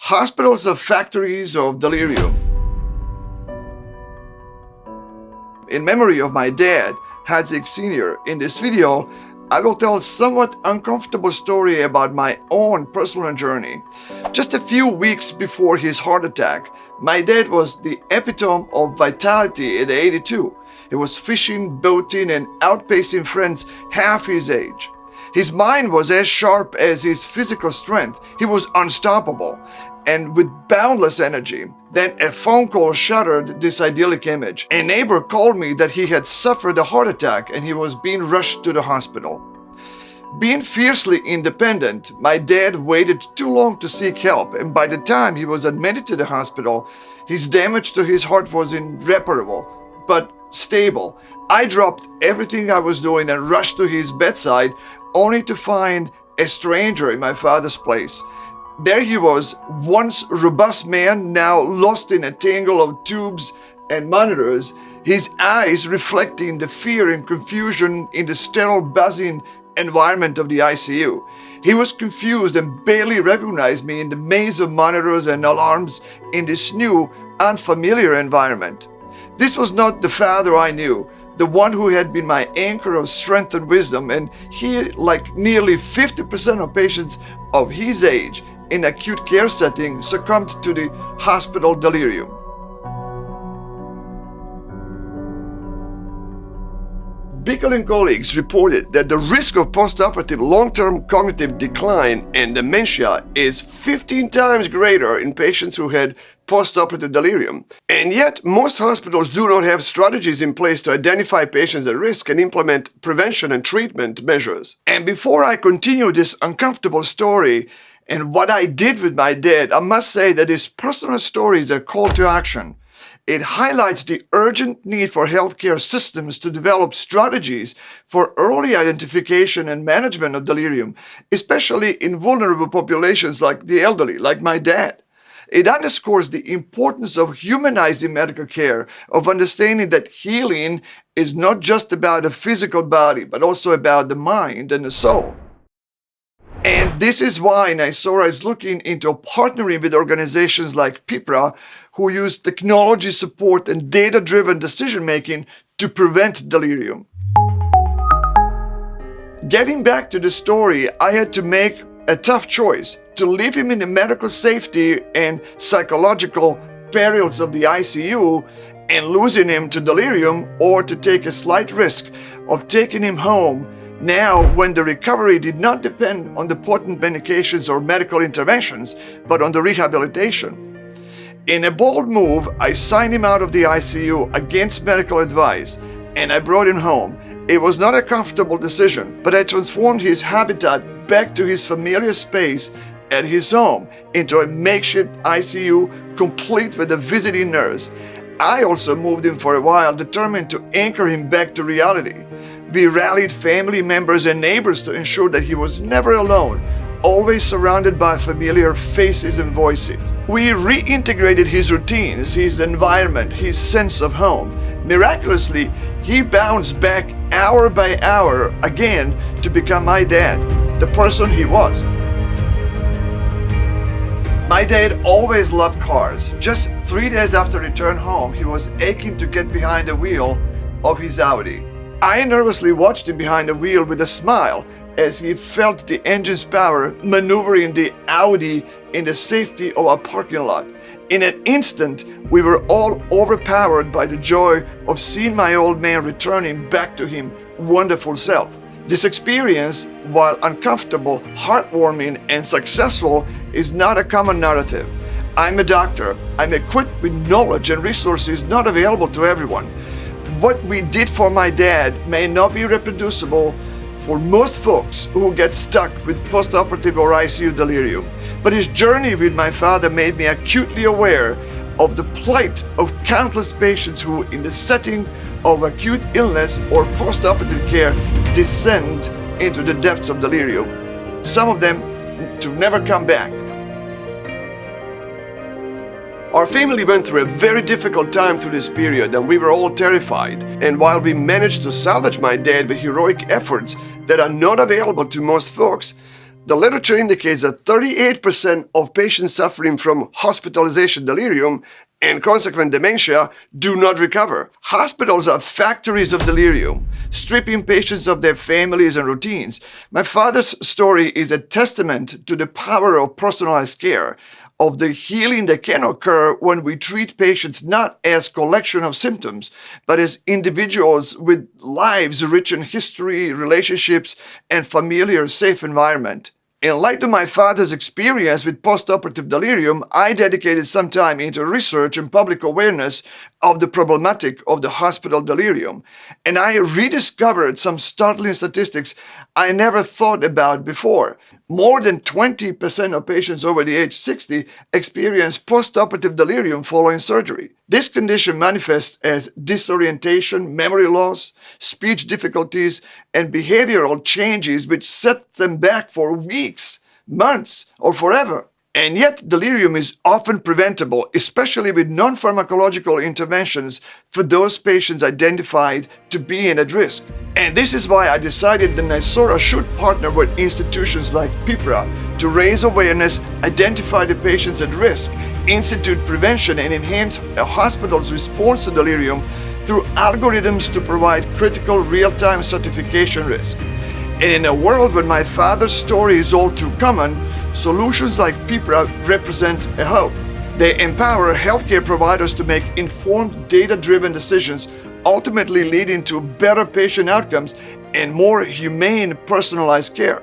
Hospitals are factories of delirium. In memory of my dad, Hadzik Sr., in this video, I will tell a somewhat uncomfortable story about my own personal journey. Just a few weeks before his heart attack, my dad was the epitome of vitality at 82. He was fishing, boating, and outpacing friends half his age. His mind was as sharp as his physical strength. He was unstoppable and with boundless energy. Then a phone call shattered this idyllic image. A neighbor called me that he had suffered a heart attack and he was being rushed to the hospital. Being fiercely independent, my dad waited too long to seek help, and by the time he was admitted to the hospital, his damage to his heart was irreparable, but stable. I dropped everything I was doing and rushed to his bedside, only to find a stranger in my father's place. There he was, once robust man, now lost in a tangle of tubes and monitors, his eyes reflecting the fear and confusion in the sterile, buzzing environment of the ICU. He was confused and barely recognized me in the maze of monitors and alarms in this new, unfamiliar environment. This was not the father I knew, the one who had been my anchor of strength and wisdom, and he, like nearly 50% of patients of his age in acute care setting, succumbed to the hospital delirium. Bickel and colleagues reported that the risk of postoperative long-term cognitive decline and dementia is 15 times greater in patients who had postoperative delirium. And yet, most hospitals do not have strategies in place to identify patients at risk and implement prevention and treatment measures. And before I continue this uncomfortable story and what I did with my dad, I must say that his personal story is a call to action. It highlights the urgent need for healthcare systems to develop strategies for early identification and management of delirium, especially in vulnerable populations like the elderly, like my dad. It underscores the importance of humanizing medical care, of understanding that healing is not just about the physical body, but also about the mind and the soul. And this is why NYSORA is looking into partnering with organizations like PIPRA, who use technology support and data-driven decision-making to prevent delirium. Getting back to the story, I had to make a tough choice to leave him in the medical safety and psychological perils of the ICU and losing him to delirium, or to take a slight risk of taking him home now when the recovery did not depend on the potent medications or medical interventions, but on the rehabilitation. In a bold move, I signed him out of the ICU against medical advice, and I brought him home. It was not a comfortable decision, but I transformed his habitat back to his familiar space at his home into a makeshift ICU complete with a visiting nurse. I also moved him for a while, determined to anchor him back to reality. We rallied family members and neighbors to ensure that he was never alone, always surrounded by familiar faces and voices. We reintegrated his routines, his environment, his sense of home. Miraculously, he bounced back hour by hour again to become my dad, the person he was. My dad always loved cars. Just 3 days after return home, he was aching to get behind the wheel of his Audi. I nervously watched him behind the wheel with a smile as he felt the engine's power maneuvering the Audi in the safety of our parking lot. In an instant, we were all overpowered by the joy of seeing my old man returning back to his wonderful self. This experience, while uncomfortable, heartwarming, and successful, is not a common narrative. I'm a doctor. I'm equipped with knowledge and resources not available to everyone. What we did for my dad may not be reproducible for most folks who get stuck with postoperative or ICU delirium, but his journey with my father made me acutely aware of the plight of countless patients who, in the setting of acute illness or postoperative care, descend into the depths of delirium, some of them to never come back. Our family went through a very difficult time through this period, and we were all terrified. And while we managed to salvage my dad with heroic efforts that are not available to most folks, The literature indicates that 38% of patients suffering from hospitalization delirium and consequent dementia do not recover. Hospitals are factories of delirium, stripping patients of their families and routines. My father's story is a testament to the power of personalized care, of the healing that can occur when we treat patients not as collection of symptoms, but as individuals with lives rich in history, relationships, and familiar safe environment. In light of my father's experience with postoperative delirium, I dedicated some time into research and public awareness of the problematic of the hospital delirium, and I rediscovered some startling statistics I never thought about before. More than 20% of patients over the age 60 experience postoperative delirium following surgery. This condition manifests as disorientation, memory loss, speech difficulties, and behavioral changes which set them back for weeks, months, or forever. And yet, delirium is often preventable, especially with non-pharmacological interventions for those patients identified to be at risk. And this is why I decided that NYSORA should partner with institutions like PIPRA to raise awareness, identify the patients at risk, institute prevention, and enhance a hospital's response to delirium through algorithms to provide critical real-time certification risk. And in a world where my father's story is all too common, solutions like PIPRA represent a hope. They empower healthcare providers to make informed, data-driven decisions, ultimately leading to better patient outcomes and more humane, personalized care.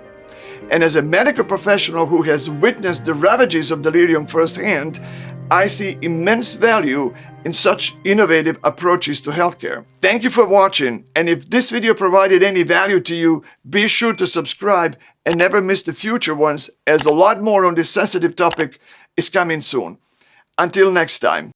And as a medical professional who has witnessed the ravages of delirium firsthand, I see immense value in such innovative approaches to healthcare. Thank you for watching, and if this video provided any value to you, be sure to subscribe and never miss the future ones, as a lot more on this sensitive topic is coming soon. Until next time.